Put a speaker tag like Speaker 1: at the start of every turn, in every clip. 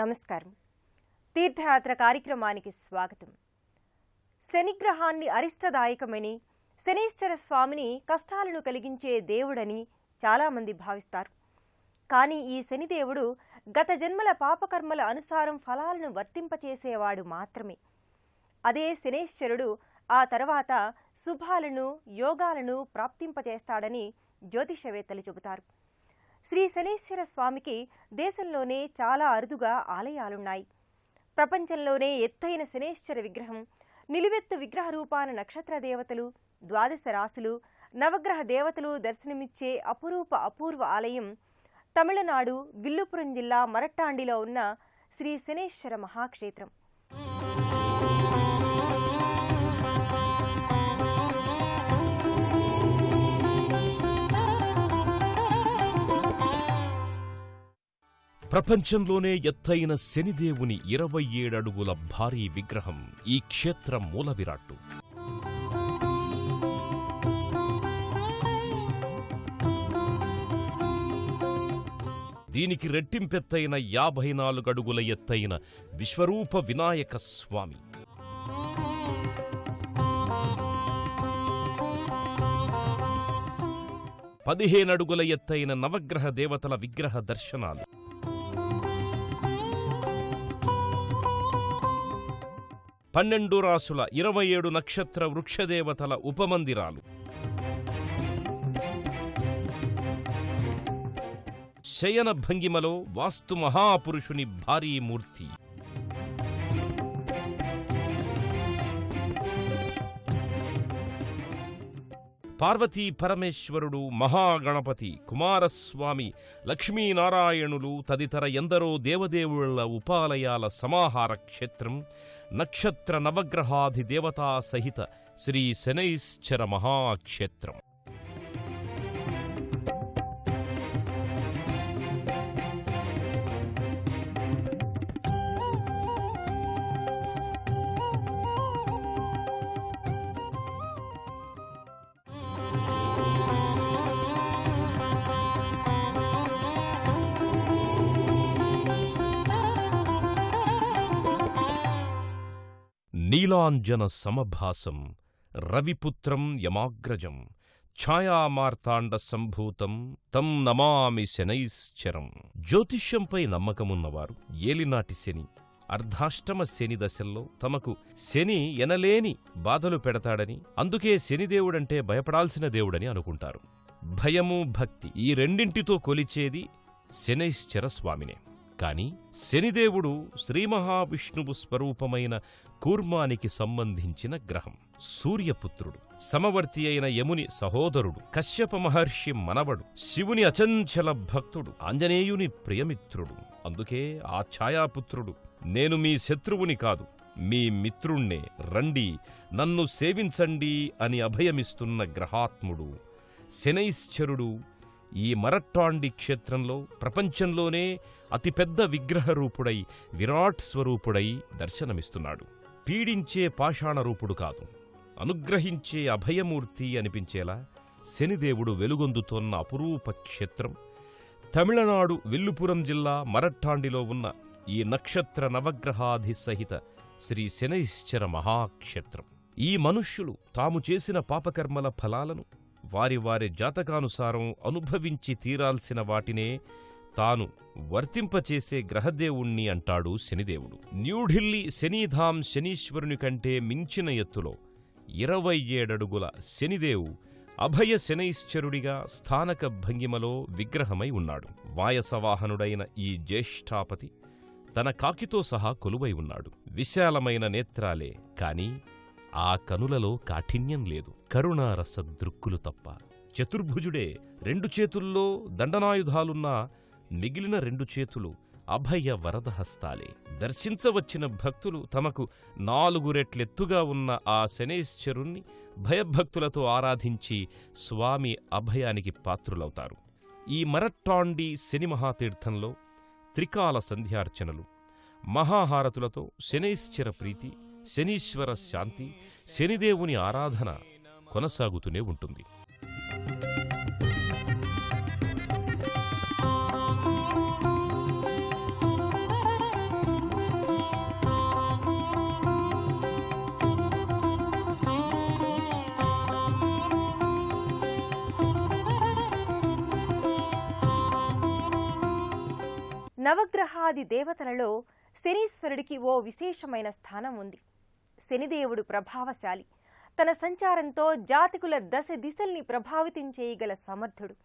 Speaker 1: నమస్కారం. తీర్థయాత్ర కార్యక్రమానికి స్వాగతం. శనిగ్రహాన్ని అరిష్టదాయకమని, శనీశ్వర స్వామిని కష్టాలను కలిగించే దేవుడని చాలామంది భావిస్తారు. కానీ ఈ శనిదేవుడు గత జన్మల పాపకర్మల అనుసారం ఫలాలను వర్తింపచేసేవాడు మాత్రమే. అదే శనేశ్వరుడు ఆ తర్వాత శుభాలను, యోగాలను ప్రాప్తింపచేస్తాడని జ్యోతిషవేత్తలు చెబుతారు. శ్రీ శనీశ్వర స్వామికి దేశంలోనే చాలా అరుదుగా ఆలయాలున్నాయి. ప్రపంచంలోనే ఎత్తైన శనేశ్వర విగ్రహం, నిలువెత్తు విగ్రహ రూపాన నక్షత్ర దేవతలు, ద్వాదశ రాశులు, నవగ్రహ దేవతలు దర్శనమిచ్చే అపూర్వ ఆలయం తమిళనాడు విల్లుపురం జిల్లా మరట్టాండిలో ఉన్న శ్రీ శనేశ్వర మహాక్షేత్రం.
Speaker 2: ప్రపంచంలోనే ఎత్తైన శనిదేవుని 27 అడుగుల భారీ విగ్రహం ఈ క్షేత్రం మూల విరాట్టు. దీనికి రెట్టింపెత్తైన 54 అడుగుల ఎత్తైన విశ్వరూప వినాయక స్వామి. పదిహేను అడుగుల ఎత్తైన నవగ్రహ దేవతల విగ్రహ దర్శనాలు. 12 రాసుల 27 నక్షత్ర వృక్షదేవతల ఉపమందిరాలు. శయన భంగిమలో వాస్తు మహాపురుషుని భారీ మూర్తి. పార్వతీ పరమేశ్వరుడు, మహాగణపతి, కుమారస్వామి, లక్ష్మీనారాయణులు తదితర ఎందరో దేవదేవుళ్ల ఉపాలయాల సమాహార క్షేత్రం నక్షత్ర నవగ్రహాధి దేవతా సహిత శ్రీ శనైశ్చర మహాక్షేత్రం. నీలాంజన సమభాసం రవిపుత్రం యమాగ్రజం ఛాయామార్తాండ సంభూతం తం నమామి శనైశ్చరం. జ్యోతిష్యంపై నమ్మకమున్నవారు ఏలినాటి శని, అర్ధాష్టమ శని దశల్లో తమకు శని ఎనలేని బాధలు పెడతాడని, అందుకే శనిదేవుడంటే భయపడాల్సిన దేవుడని అనుకుంటారు. భయము, భక్తి ఈ రెండింటితో కొలిచేది శనైశ్చర స్వామినే. కాని శనిదేవుడు శ్రీ మహావిష్ణువు స్వరూపమైన కూర్మానికి సంబంధించిన గ్రహం. సూర్యపుత్రుడు, సమవర్తి అయిన యముని సహోదరుడు, కశ్యప మహర్షి మనవడు, శివుని అచంచల భక్తుడు, ఆంజనేయుని ప్రియమిత్రుడు. అందుకే ఆ ఛాయాపుత్రుడు నేను మీ శత్రువుని కాదు, మీ మిత్రుణ్ణే, రండి నన్ను సేవించండి అని అభయమిస్తున్న గ్రహాత్ముడు శనైశ్చరుడు ఈ మరట్టాండి క్షేత్రంలో ప్రపంచంలోనే అతిపెద్ద విగ్రహరూపుడై, విరాట్ స్వరూపుడై దర్శనమిస్తున్నాడు. పీడించే పాషాణరూపుడు కాదు, అనుగ్రహించే అభయమూర్తి అనిపించేలా శనిదేవుడు వెలుగొందుతోన్న అపురూప క్షేత్రం తమిళనాడు విల్లుపురం జిల్లా మరట్టాండిలో ఉన్న ఈ నక్షత్ర నవగ్రహాధి సహిత శ్రీ శనైశ్చర మహాక్షేత్రం. ఈ మనుష్యులు తాము చేసిన పాపకర్మల ఫలాలను వారి వారి జాతకానుసారం అనుభవించి తీరాల్సిన వాటినే తాను వర్తింపచేసే గ్రహదేవుణ్ణి అంటాడు శనిదేవుడు. న్యూఢిల్లీ శనీధాం శనీశ్వరుని కంటే మించిన ఎత్తులో 27 అడుగుల శనిదేవు అభయ శనైశ్చరుడిగా స్థానక భంగిమలో విగ్రహమై ఉన్నాడు. వాయసవాహనుడైన ఈ జ్యేష్ఠాపతి తన కాకితో సహా కొలువై ఉన్నాడు. విశాలమైన నేత్రాలే కాని ఆ కనులలో కాఠిన్యం లేదు, కరుణారస దృక్కులు తప్ప. చతుర్భుజుడే, 2 చేతుల్లో దండనాయుధాలున్నా మిగిలిన 2 చేతులు అభయ వరదహస్తాలే. దర్శించవచ్చిన భక్తులు తమకు 4 రెట్లెత్తుగా ఉన్న ఆ శనైశ్చరుణ్ణి భయభక్తులతో ఆరాధించి స్వామి అభయానికి పాత్రులవుతారు. ఈ మరట్టాండి శని మహాతీర్థంలో త్రికాల సంధ్యార్చనలు, మహాహారతులతో శనైశ్చర ప్రీతి, శనీశ్వర శాంతి, శనిదేవుని ఆరాధన కొనసాగుతూనే ఉంటుంది.
Speaker 1: నవగ్రహాది దేవతలలో శనీశ్వరుడికి ఓ విశేషమైన స్థానం ఉంది. శనిదేవుడు ప్రభావశాలి. తన సంచారంతో జాతకుల దశ దిశల్ని ప్రభావితం చేయగల సమర్థుడు.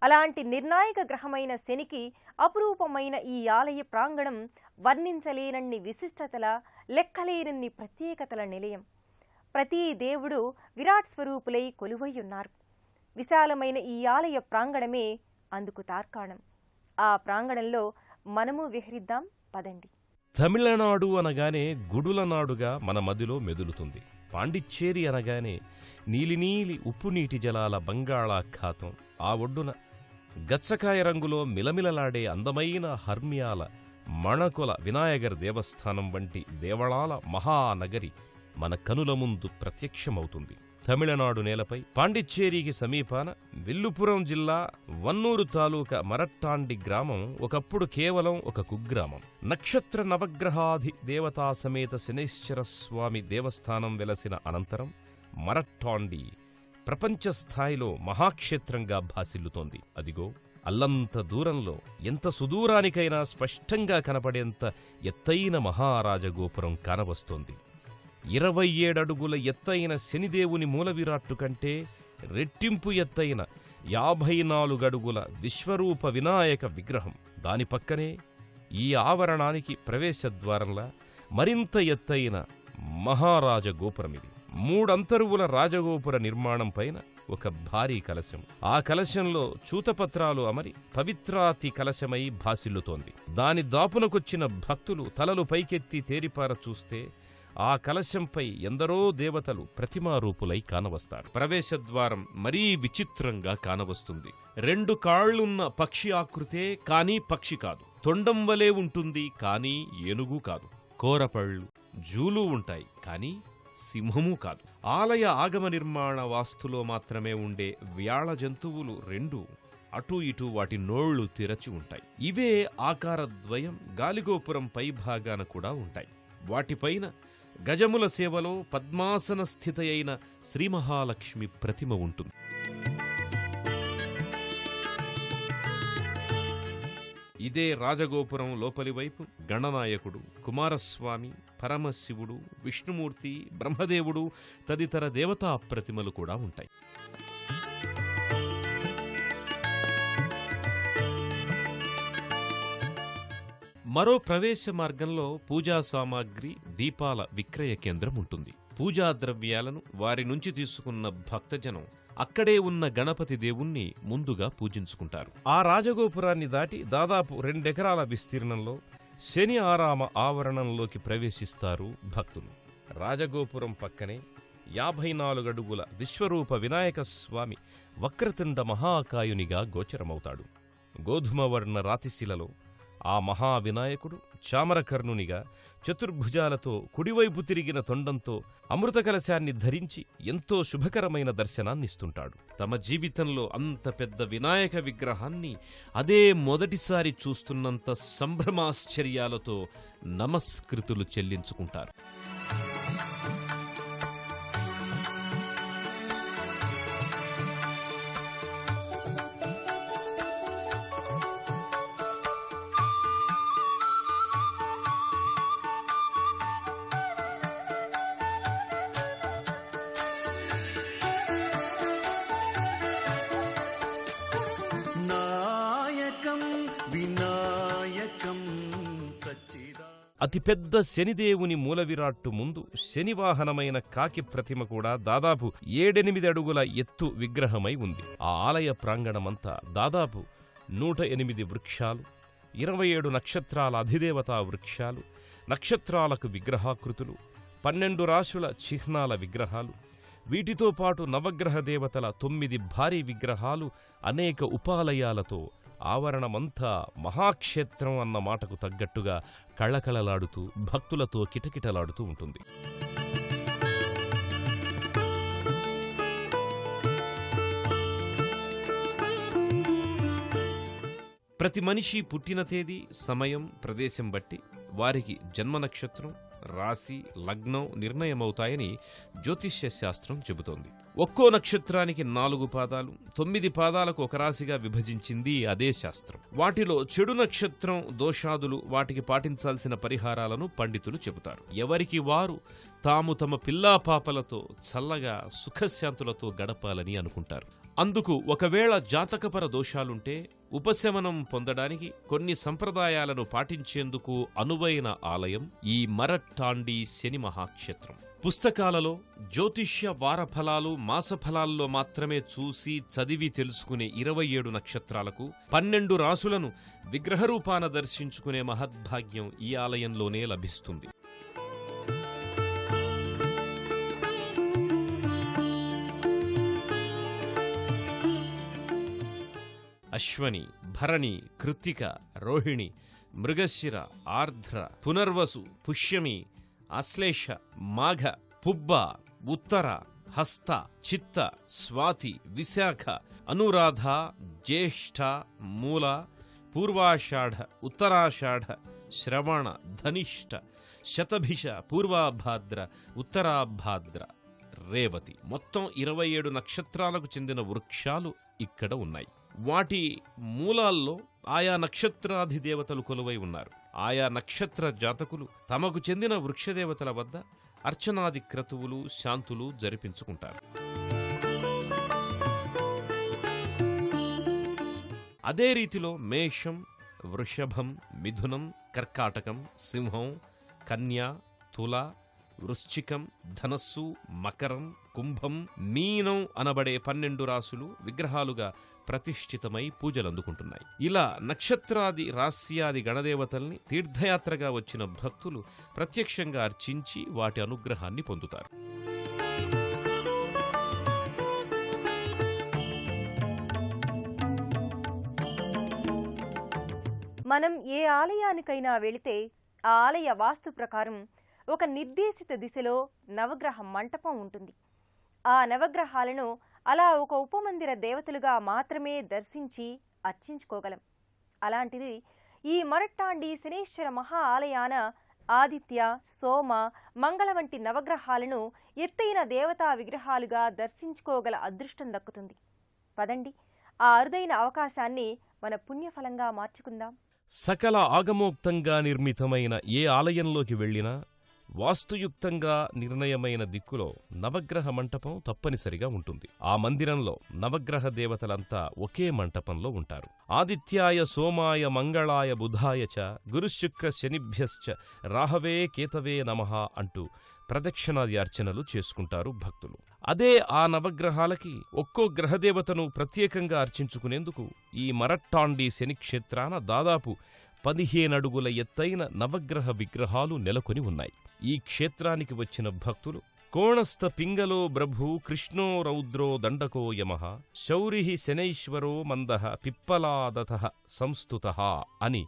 Speaker 1: అలాంటి నిర్ణాయక గ్రహమైన శనికి అపురూపమైన ఈ ఆలయ ప్రాంగణం వర్ణించలేనన్ని విశిష్టతల, లెక్కలేనన్ని ప్రత్యేకతల నిలయం. ప్రతి దేవుడు విరాట్ స్వరూపులై కొలువై ఉన్నారు. విశాలమైన ఈ ఆలయ ప్రాంగణమే అందుకు తార్కాణం. ఆ ప్రాంగణంలో మనము విహరిద్దాం పదండి.
Speaker 2: తమిళనాడు అనగానే గుడుల నాడుగా మన మదిలో మెదులుతుంది. పాండిచ్చేరి అనగానే నీలినీలి ఉప్పు నీటి జలాల బంగాళాఖాతం, ఆ ఒడ్డున గచ్చకాయ రంగులో మిలమిలలాడే అందమైన హర్మ్యాల మణకొల వినాయగర్ దేవస్థానం వంటి దేవళాల మహానగరి మన కనుల ముందు ప్రత్యక్షమవుతుంది. తమిళనాడు నేలపై పాండిచ్చేరికి సమీపాన విల్లుపురం జిల్లా వన్నూరు తాలూకా మరట్టాండి గ్రామం ఒకప్పుడు కేవలం ఒక కుగ్రామం. నక్షత్ర నవగ్రహాది దేవతా సమేత శనైశ్చర స్వామి దేవస్థానం వెలసిన అనంతరం మరట్టాండి ప్రపంచ స్థాయిలో మహాక్షేత్రంగా భాసిల్లుతోంది. అదిగో అల్లంత దూరంలో, ఎంత సుదూరానికైనా స్పష్టంగా కనపడేంత ఎత్తైన మహారాజగోపురం కానవస్తోంది. 27 అడుగుల ఎత్తైన శనిదేవుని మూలవిరాట్టు కంటే రెట్టింపు ఎత్తైన 54 అడుగుల విశ్వరూప వినాయక విగ్రహం. దాని పక్కనే ఈ ఆవరణానికి ప్రవేశద్వారంలా మరింత ఎత్తైన మహారాజగోపురమిది. 3 అంతరువుల రాజగోపుర నిర్మాణం పైన ఒక భారీ కలశం. ఆ కలశంలో చూతపత్రాలు అమరి పవిత్రాతి కలశమై భాసిల్లుతోంది. దాని దాపునకొచ్చిన భక్తులు తలలు పైకెత్తి తేరిపార చూస్తే ఆ కలశంపై ఎందరో దేవతలు ప్రతిమారూపులై కానవస్తారు. ప్రవేశద్వారం మరీ విచిత్రంగా కానవస్తుంది. 2 కాళ్లున్న పక్షి ఆకృతే కానీ పక్షి కాదు. తొండం వలే ఉంటుంది కానీ ఏనుగు కాదు. కోరపళ్ళు, జూలు ఉంటాయి కానీ సింహమూ కాదు. ఆలయ ఆగమ నిర్మాణ వాస్తులో మాత్రమే ఉండే వ్యాళ జంతువులు 2 అటూ ఇటూ వాటి నోళ్లు తెరచి ఉంటాయి. ఇవే ఆకారద్వయం గాలిగోపురం పై భాగాన కూడా ఉంటాయి. వాటిపైన గజముల సేవలో పద్మాసన స్థితయైన శ్రీ మహాలక్ష్మి ప్రతిమ ఉంటుంది. ఇదే రాజగోపురం లోపలి వైపు గణనాయకుడు, కుమారస్వామి, పరమశివుడు, విష్ణుమూర్తి, బ్రహ్మదేవుడు తదితర దేవతా ప్రతిమలు కూడా ఉంటాయి. మరో ప్రవేశ మార్గంలో పూజా సామాగ్రి, దీపాల విక్రయ కేంద్రం ఉంటుంది. పూజా ద్రవ్యాలను వారి నుంచి తీసుకున్న భక్తజనం అక్కడే ఉన్న గణపతి దేవుణ్ణి ముందుగా పూజించుకుంటారు. ఆ రాజగోపురాన్ని దాటి దాదాపు 2 ఎకరాల విస్తీర్ణంలో శని ఆరామ ఆవరణంలోకి ప్రవేశిస్తారు భక్తులు. రాజగోపురం పక్కనే 54 అడుగుల విశ్వరూప వినాయక స్వామి వక్రతుండ మహాకాయునిగా గోచరమవుతాడు. గోధుమవర్ణ రాతిశిలలో ఆ మహావినాయకుడు చామరకర్ణునిగా చతుర్భుజాలతో కుడివైపు తిరిగిన తొండంతో అమృత కలశాన్ని ధరించి ఎంతో శుభకరమైన దర్శనాన్నిస్తుంటాడు. తమ జీవితంలో అంత పెద్ద వినాయక విగ్రహాన్ని అదే మొదటిసారి చూస్తున్నంత సంభ్రమాశ్చర్యాలతో నమస్కృతులు చెల్లించుకుంటారు. అతిపెద్ద శనిదేవుని మూలవిరాట్టు ముందు శనివాహనమైన కాకి ప్రతిమ కూడా దాదాపు 7-8 అడుగుల ఎత్తు విగ్రహమై ఉంది. ఆ ఆలయ ప్రాంగణమంతా దాదాపు 108 వృక్షాలు, 27 నక్షత్రాల అధిదేవతా వృక్షాలు, నక్షత్రాలకు విగ్రహాకృతులు, 12 రాశుల చిహ్నాల విగ్రహాలు, వీటితో పాటు నవగ్రహ దేవతల 9 భారీ విగ్రహాలు, అనేక ఉపాలయాలతో ఆవరణమంతా మహాక్షేత్రం అన్న మాటకు తగ్గట్టుగా కళకళలాడుతూ భక్తులతో కిటకిటలాడుతూ ఉంటుంది. ప్రతి మనిషి పుట్టిన తేదీ, సమయం, ప్రదేశం బట్టి వారికి జన్మ నక్షత్రం, రాశి, లగ్నం నిర్ణయమవుతాయని జ్యోతిష్య శాస్త్రం చెబుతోంది. ఒక్కో నక్షత్రానికి 4 పాదాలు, 9 పాదాలకు ఒక రాశిగా విభజించింది అదే శాస్త్రం. వాటిలో చెడు నక్షత్రం దోషాదులు, వాటికి పాటించాల్సిన పరిహారాలను పండితులు చెబుతారు. ఎవరికి వారు తాము తమ పిల్లాపాపలతో చల్లగా సుఖశాంతులతో గడపాలని అనుకుంటారు. అందుకు ఒకవేళ జాతకపర దోషాలుంటే ఉపశమనం పొందడానికి కొన్ని సంప్రదాయాలను పాటించేందుకు అనువైన ఆలయం ఈ మరట్టాండి శని మహాక్షేత్రం. పుస్తకాలలో జ్యోతిష్య వారఫలాలు, మాసఫలాల్లో మాత్రమే చూసి చదివి తెలుసుకునే 27 నక్షత్రాలకు 12 రాసులను విగ్రహరూపాన దర్శించుకునే మహద్భాగ్యం ఈ ఆలయంలోనే లభిస్తుంది. అశ్వని, భరణి, కృత్తిక, రోహిణి, మృగశిర, ఆర్ద్ర, పునర్వసు, పుష్యమి, ఆశ్లేష, మాఘ, పుబ్బ, ఉత్తర, హస్త, చిత్త, స్వాతి, విశాఖ, అనురాధ, జ్యేష్ఠ, మూల, పూర్వాషాఢ, ఉత్తరాషాఢ, శ్రవణ, ధనిష్ట, శతభిష, పూర్వాభాద్ర, ఉత్తరాభాద్ర, రేవతి. మొత్తం 27 నక్షత్రాలకు చెందిన వృక్షాలు ఇక్కడ ఉన్నాయి. వాటి మూలాల్లో ఆయా నక్షత్రాధిదేవతలు కొలువై ఉన్నారు. ఆయా నక్షత్ర జాతకులు తమకు చెందిన వృక్షదేవతల వద్ద అర్చనాది క్రతువులు, శాంతులు జరిపించుకుంటారు. అదే రీతిలో మేషం, వృషభం, మిథునం, కర్కాటకం, సింహం, కన్య, తుల, వృశ్చికం, ధనస్సు, మకరం, కుంభం, మీనం అనబడే 12 రాసులు విగ్రహాలుగా ప్రతిష్ఠితమై పూజలందుకుంటున్నాయి. ఇలా నక్షత్రాది, రాస్యాది గణదేవతల్ని తీర్థయాత్రగా వచ్చిన భక్తులు ప్రత్యక్షంగా అర్చించి వాటి అనుగ్రహాన్ని పొందుతారు.
Speaker 1: మనం ఏ ఆలయానికైనా వెళితే ఆ ఆలయ వాస్తు ప్రకారం ఒక నిర్దేశిత దిశలో నవగ్రహ మంటపం ఉంటుంది. ఆ నవగ్రహాలను అలా ఒక ఉపమందిర దేవతలుగా మాత్రమే దర్శించి అర్చించుకోగలం. అలాంటిది ఈ మరట్టాండి శనేశ్వర మహా ఆలయాన ఆదిత్య, సోమ, మంగళ వంటి నవగ్రహాలను ఎత్తైన దేవతా విగ్రహాలుగా దర్శించుకోగల అదృష్టం దక్కుతుంది. పదండి, ఆ అరుదైన అవకాశాన్ని మన పుణ్యఫలంగా మార్చుకుందాం.
Speaker 2: సకల ఆగమోక్తంగా నిర్మితమైన ఏ ఆలయంలోకి వెళ్ళినా వాస్తుయుక్తంగా నిర్ణయమైన దిక్కులో నవగ్రహ మంటపం తప్పనిసరిగా ఉంటుంది. ఆ మందిరంలో నవగ్రహ దేవతలంతా ఒకే మంటపంలో ఉంటారు. ఆదిత్యాయ, సోమాయ, మంగళాయ, బుధాయ చ గురుశుక్ర శనిభ్యశ్చ రాహవే కేతవే నమః అంటూ ప్రదక్షిణాది అర్చనలు చేసుకుంటారు భక్తులు. అదే ఆ నవగ్రహాలకి ఒక్కో గ్రహదేవతను ప్రత్యేకంగా అర్చించుకునేందుకు ఈ మరట్టాండి శనిక్షేత్రాన దాదాపు 15 అడుగుల ఎత్తైన నవగ్రహ విగ్రహాలు నెలకొని ఉన్నాయి. ఈ క్షేత్రానికి వచ్చిన భక్తులు కోణస్థ పింగలో ప్రభు కృష్ణో రౌద్రో దండకో యమః శౌరిః శనైశ్వరో మందః పిప్పలాదతః సంస్తుతః అని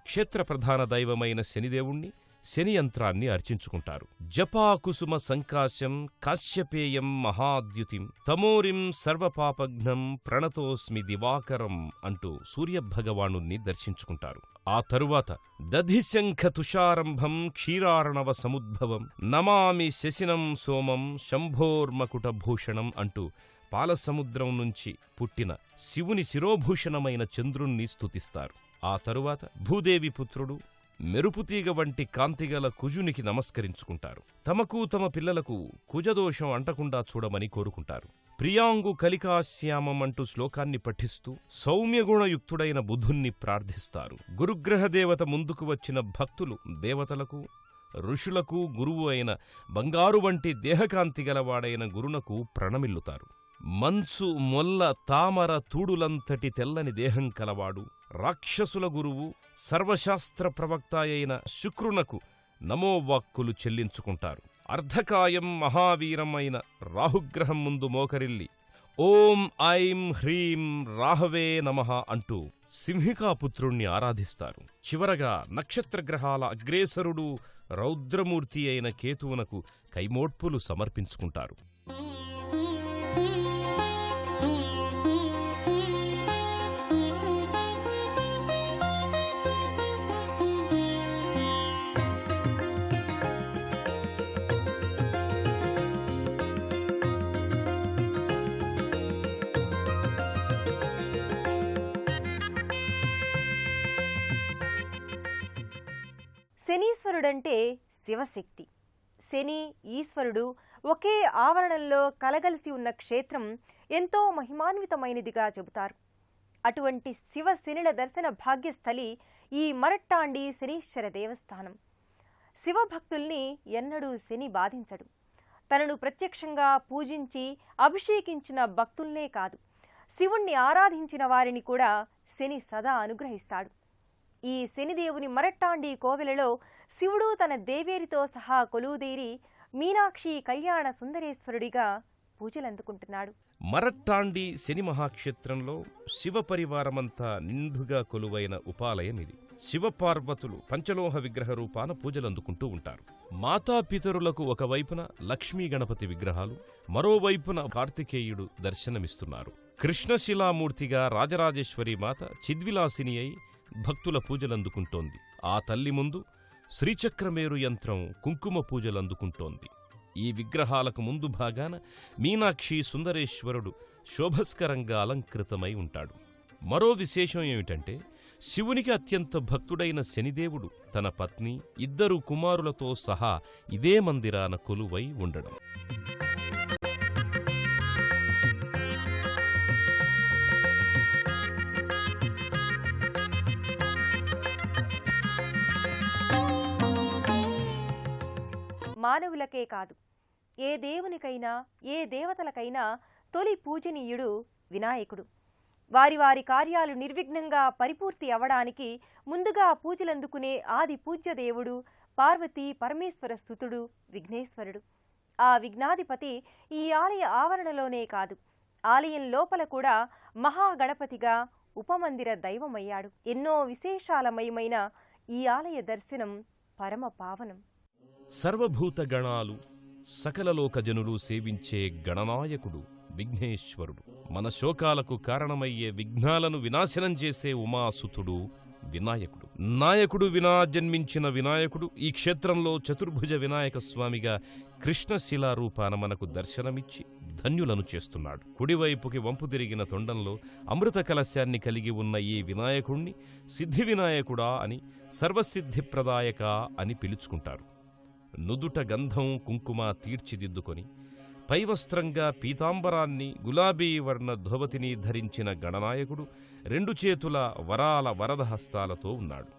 Speaker 2: క్షేత్ర ప్రధాన దైవమైన శనిదేవుణ్ణి, శని యంత్రాన్ని అర్చించుకుంటారు. జపాకుసుమ సంకాశం కాశ్యపేయం మహాద్యుతిం తమోరిం సర్వపాపఘ్నం ప్రణతోస్మి దివాకరం అంటూ సూర్యభగవానుణ్ణి దర్శించుకుంటారు. ఆ తరువాత దధిశంఖ తుషారంభం క్షీరార్ణవ సముద్భవం నమామి శశినం సోమం శంభోర్మకుటభూషణం అంటూ పాలసముద్రం నుంచి పుట్టిన శివుని శిరోభూషణమైన చంద్రుణ్ణి స్తుతిస్తారు. ఆ తరువాత భూదేవి పుత్రుడు మెరుపుతీగ వంటి కాంతిగల కుజునికి నమస్కరించుకుంటారు. తమకు తమ పిల్లలకు కుజదోషం అంటకుండా చూడమని కోరుకుంటారు. ప్రియాంగు కలికాశ్యామం అంటూ శ్లోకాన్ని పఠిస్తూ సౌమ్యగుణయుక్తుడైన బుధుణ్ణి ప్రార్థిస్తారు. గురుగ్రహదేవత ముందుకు వచ్చిన భక్తులు దేవతలకు, ఋషులకు గురువు అయిన బంగారు వంటి దేహకాంతి గలవాడైన గురునకు ప్రణమిల్లుతారు. మంచు, మొల్ల, తామర తూడులంతటి తెల్లని దేహం కలవాడు రాక్షసుల గురువు సర్వశాస్త్ర ప్రవక్త అయిన శుక్రునకు నమోవాక్కులు చెల్లించుకుంటారు. అర్ధకాయం మహావీరం అయిన రాహుగ్రహం ముందు మోకరిల్లి ఓం ఐం హ్రీం రాహవే నమః అంటూ సింహికాపుత్రుణ్ణి ఆరాధిస్తారు. చివరగా నక్షత్రగ్రహాల అగ్రేసరుడు రౌద్రమూర్తి అయిన కేతువునకు కైమోడ్పులు సమర్పించుకుంటారు.
Speaker 1: శనీశ్వరుడంటే శివశక్తి. శని, ఈశ్వరుడు ఒకే ఆవరణంలో కలగలిసి ఉన్న క్షేత్రం ఎంతో మహిమాన్వితమైనదిగా చెబుతారు. అటువంటి శివ శనిల దర్శన భాగ్యస్థలి ఈ మరట్టాండి శనీశ్వర దేవస్థానం. శివభక్తుల్ని ఎన్నడూ శని బాధించడు. తనను ప్రత్యక్షంగా పూజించి అభిషేకించిన భక్తుల్నే కాదు, శివుణ్ణి ఆరాధించిన వారిని కూడా శని సదా అనుగ్రహిస్తాడు. ఈ శనిదేవుని మరట్టాండి కోవెలలో శివుడు తన దేవేరితో సహా కొలువుదీరి మీనాక్షి కళ్యాణ సుందరేశ్వరుడిగా పూజలందుకుంటున్నాడు.
Speaker 2: మరట్టాండి శని మహాక్షేత్రంలో శివ పరివారమంతా నిండుగా కొలువైన ఉపాలయమిది. శివపార్వతులు పంచలోహ విగ్రహ రూపాన పూజలందుకుంటూ ఉంటారు. మాతాపితరులకు ఒకవైపున లక్ష్మీ గణపతి విగ్రహాలు, మరోవైపున కార్తికేయుడు దర్శనమిస్తున్నారు. కృష్ణశిలామూర్తిగా రాజరాజేశ్వరి మాత చిద్విలాసిని అయి భక్తుల పూజలందుకుంటోంది. ఆ తల్లి ముందు శ్రీచక్రమేరు యంత్రం కుంకుమ పూజలందుకుంటోంది. ఈ విగ్రహాలకు ముందు భాగాన మీనాక్షి సుందరేశ్వరుడు శోభస్కరంగా అలంకృతమై ఉంటాడు. మరో విశేషం ఏమిటంటే, శివునికి అత్యంత భక్తుడైన శనిదేవుడు తన పత్ని, 2 కుమారులతో సహా ఇదే మందిరాన కొలువై ఉండడం.
Speaker 1: మానవులకే కాదు, ఏ దేవునికైనా ఏ దేవతలకైనా తొలి పూజనీయుడు వినాయకుడు. వారి వారి కార్యాలు నిర్విఘ్నంగా పరిపూర్తి అవడానికి ముందుగా పూజలందుకునే ఆది పూజ్యదేవుడు పార్వతీ పరమేశ్వర సుతుడు విఘ్నేశ్వరుడు. ఆ విఘ్నాధిపతి ఈ ఆలయ ఆవరణలోనే కాదు, ఆలయం లోపల కూడా మహాగణపతిగా ఉపమందిర దైవమయ్యాడు. ఎన్నో విశేషాలమయమైన ఈ ఆలయ దర్శనం పరమ పావనం.
Speaker 2: సర్వభూత గణాలు, సకలలోకజనులు సేవించే గణనాయకుడు విఘ్నేశ్వరుడు. మన శోకాలకు కారణమయ్యే విఘ్నాలను వినాశనం చేసే ఉమాసుతుడు వినాయకుడు. నాయకుడు వినా జన్మించిన వినాయకుడు ఈ క్షేత్రంలో చతుర్భుజ వినాయక స్వామిగా కృష్ణశిలా రూపాన మనకు దర్శనమిచ్చి ధన్యులను చేస్తున్నాడు. కుడివైపుకి వంపు తిరిగిన తొండంలో అమృత కలశాన్ని కలిగి ఉన్న ఈ వినాయకుణ్ణి సిద్ధి వినాయకుడా అని, సర్వసిద్ధిప్రదాయక అని పిలుచుకుంటారు. నుదుట గంధం కుంకుమ తీర్చిదిద్దుకొని పైవస్త్రంగా పీతాంబరాన్ని, గులాబీ వర్ణ ధోవతిని ధరించిన గణనాయకుడు 2 చేతుల వరాల వరదహస్తాలతో ఉన్నాడు.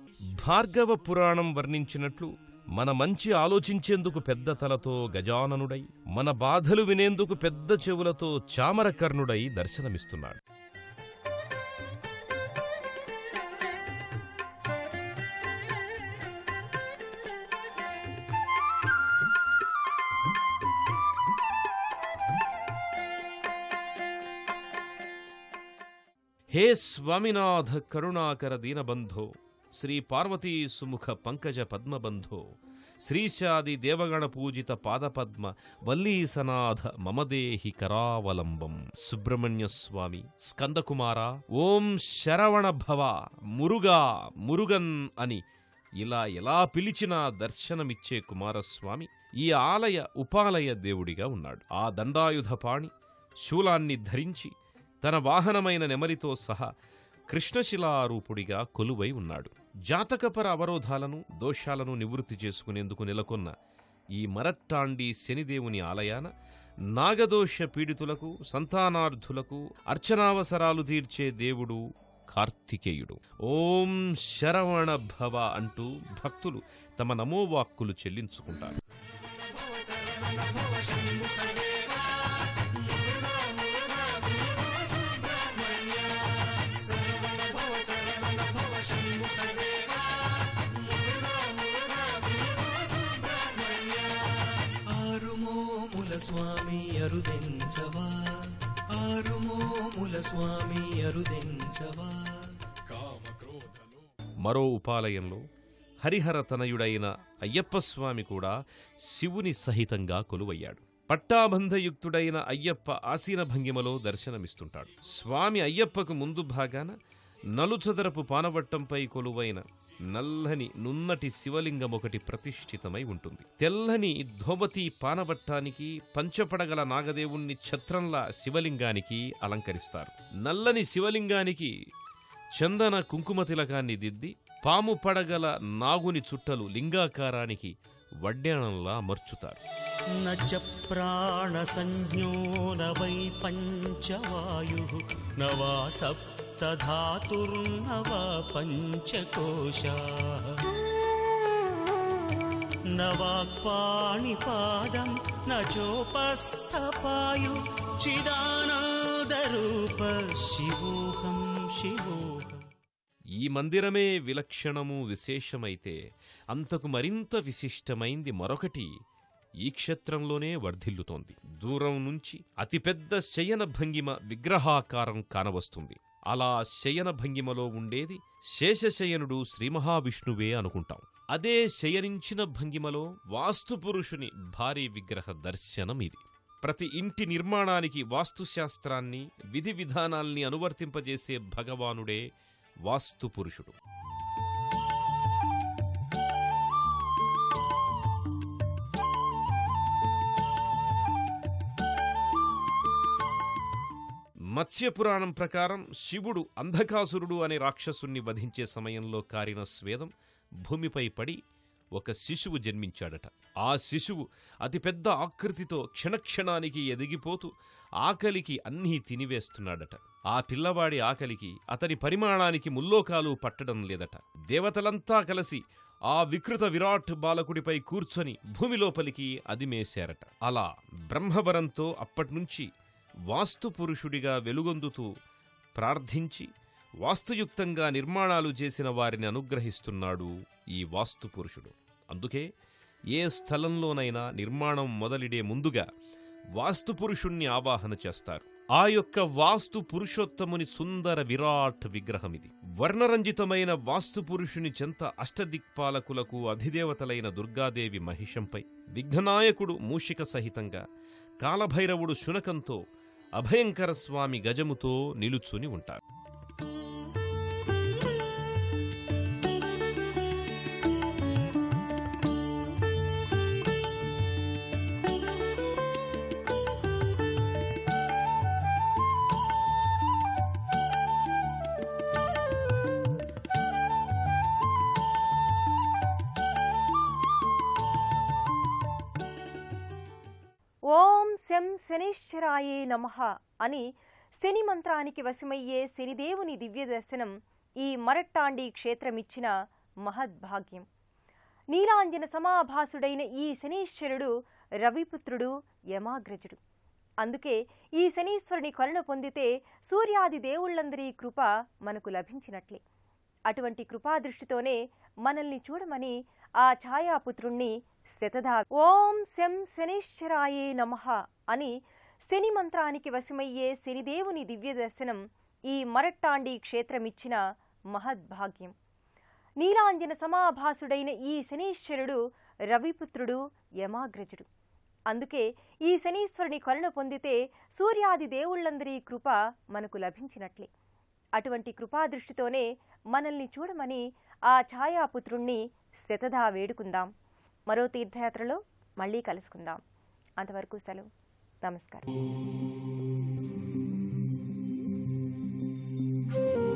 Speaker 2: భార్గవ పురాణం వర్ణించినట్లు మన మంచి ఆలోచించేందుకు పెద్ద తలతో గజాననుడై, మన బాధలు వినేందుకు పెద్ద చెవులతో చామరకర్ణుడై దర్శనమిస్తున్నాడు. హే స్వామినాథ కరుణాకర దీనబంధో, శ్రీ పార్వతీ సుముఖ పంకజ పద్మబంధో, శ్రీశాది దేవగణ పూజిత పాదపద్మ వల్లీసనాథ మమదేహి కరావలంబం. సుబ్రహ్మణ్య స్వామి, స్కందకుమార, ఓం శరవణ భవ, మురుగా మురుగన్ అని ఇలా ఎలా పిలిచినా దర్శనమిచ్చే కుమారస్వామి ఈ ఆలయ ఉపాలయ దేవుడిగా ఉన్నాడు. ఆ దండాయుధపాణి శూలాన్ని ధరించి తన వాహనమైన నెమలితో సహా కృష్ణశిలారూపుడిగా కొలువై ఉన్నాడు. జాతకపర అవరోధాలను, దోషాలను నివృత్తి చేసుకునేందుకు నెలకొన్న ఈ మరట్టాండి శనిదేవుని ఆలయాన నాగదోష పీడితులకు, సంతానార్థులకు అర్చనావసరాలు తీర్చే దేవుడు కార్తికేయుడు. ఓం శరవణ భవ అంటూ భక్తులు తమ నమోవాక్కులు చెల్లించుకుంటారు.
Speaker 3: స్వామి అరుదెంచవా, ఆరుమోముల స్వామి అరుదెంచవా.
Speaker 2: మరో ఉపాలయంలో హరిహర తనయుడైన అయ్యప్పస్వామి కూడా శివుని సహితంగా కొలువయ్యాడు. పట్టాబంధయుక్తుడైన అయ్యప్ప ఆసీన భంగిమలో దర్శనమిస్తుంటాడు. స్వామి అయ్యప్పకు ముందు భాగాన నలుచదరపు పానవట్టంపై కొలువైన నల్లని నున్నటి శివలింగం ఒకటి ప్రతిష్ఠితమై ఉంటుంది. తెల్లని ధోబతి పానవట్టానికి, పంచపడగల నాగదేవుణ్ణి ఛత్రంలా శివలింగానికి అలంకరిస్తారు. నల్లని శివలింగానికి చందన కుంకుమ తిలకాన్ని దిద్ది పాము పడగల నాగుని చుట్టలు లింగాకారానికి వడ్డాణంలా అమర్చుతారు.
Speaker 3: न च प्राणसंज्ञो न वै पञ्चवायुः न वा सप्तधातुर्न वा पञ्चकोशाः न वाक्पाणिपादं न चोपस्थपायु चिदानन्दरूप शिवोऽहं शिवोऽहम्.
Speaker 2: ఈ మందిరమే విలక్షణము విశేషమైతే అంతకు మరింత విశిష్టమైంది మరొకటి ఈ క్షేత్రంలోనే వర్ధిల్లుతోంది. దూరం నుంచి అతిపెద్ద శయన భంగిమ విగ్రహాకారం కానవస్తుంది. అలా శయన భంగిమలో ఉండేది శేషశయనుడు శ్రీ మహావిష్ణువే అనుకుంటాం. అదే శయనించిన భంగిమలో వాస్తుపురుషుని భారీ విగ్రహ దర్శనం ఇది. ప్రతి ఇంటి నిర్మాణానికి వాస్తుశాస్త్రాన్ని విధి విధానాల్ని అనువర్తింపజేసే భగవానుడే వాస్తుపురుషుడు. మత్స్యపురాణం ప్రకారం శివుడు అంధకాసురుడు అనే రాక్షసుణ్ణి వధించే సమయంలో కారిన స్వేదం భూమిపై పడి ఒక శిశువు జన్మించాడట. ఆ శిశువు అతిపెద్ద ఆకృతితో క్షణక్షణానికి ఎదిగిపోతూ ఆకలికి అన్నీ తినివేస్తున్నాడట. ఆ పిల్లవాడి ఆకలికి అతని పరిమాణానికి ముల్లోకాలు పట్టడం లేదట. దేవతలంతా కలిసి ఆ వికృత విరాట్ బాలకుడిపై కూర్చొని భూమిలోపలికి అదిమేశారట. అలా బ్రహ్మవరంతో అప్పట్నుంచి వాస్తుపురుషుడిగా వెలుగొందుతూ ప్రార్థించి వాస్తుయుక్తంగా నిర్మాణాలు చేసిన వారిని అనుగ్రహిస్తున్నాడు ఈ వాస్తుపురుషుడు. అందుకే ఏ స్థలంలోనైనా నిర్మాణం మొదలిడే ముందుగా వాస్తుపురుషుణ్ణి ఆవాహన చేస్తారు. ఆ యొక్క వాస్తు పురుషోత్తముని సుందర విరాట్ విగ్రహమిది. వర్ణరంజితమైన వాస్తుపురుషుని చెంత అష్టదిక్పాలకులకు అధిదేవతలైన దుర్గాదేవి మహిషంపై, విఘ్ననాయకుడు మూషిక సహితంగా, కాలభైరవుడు శునకంతో, అభయంకర స్వామి గజముతో నిలుచుని ఉంటారు.
Speaker 1: ఓం శం శనిశ్చరాయే నమః అని శని మంత్రానికి వశమయ్యే శనిదేవుని దివ్య దర్శనం ఈ మరట్టాండి క్షేత్రమిచ్చిన మహద్భాగ్యం. నీలాంజన సమాభాసుడైన ఈ శనీశ్వరుడు రవిపుత్రుడు, యమాగ్రజుడు. అందుకే ఈ శనీశ్వరుని కరుణ పొందితే సూర్యాది దేవుళ్లందరి కృప మనకు లభించినట్లే. అటువంటి కృపాదృష్టితోనే మనల్ని చూడమని ఆ ఛాయాపుత్రుణ్ణి శతధా ఓం శం శనిశ్చరాయే నమః అని శని మంత్రానికి వశమయ్యే శనిదేవుని దివ్య దర్శనం ఈ మరట్టాండి క్షేత్రమిచ్చిన మహద్భాగ్యం. నీలాంజన సమాభాసుడైన ఈ శనీశ్వరుడు రవిపుత్రుడు, యమాగ్రజుడు. అందుకే ఈ శనీశ్వరుని కరుణ పొందితే సూర్యాది దేవుళ్లందరి కృప మనకు లభించినట్లే. అటువంటి కృపాదృష్టితోనే మనల్ని చూడమని ఆ ఛాయాపుత్రుణ్ణి శతధా వేడుకుందాం. మరో తీర్థయాత్రలో మళ్ళీ కలుసుకుందాం. అంతవరకు సెలవు. నమస్కారం.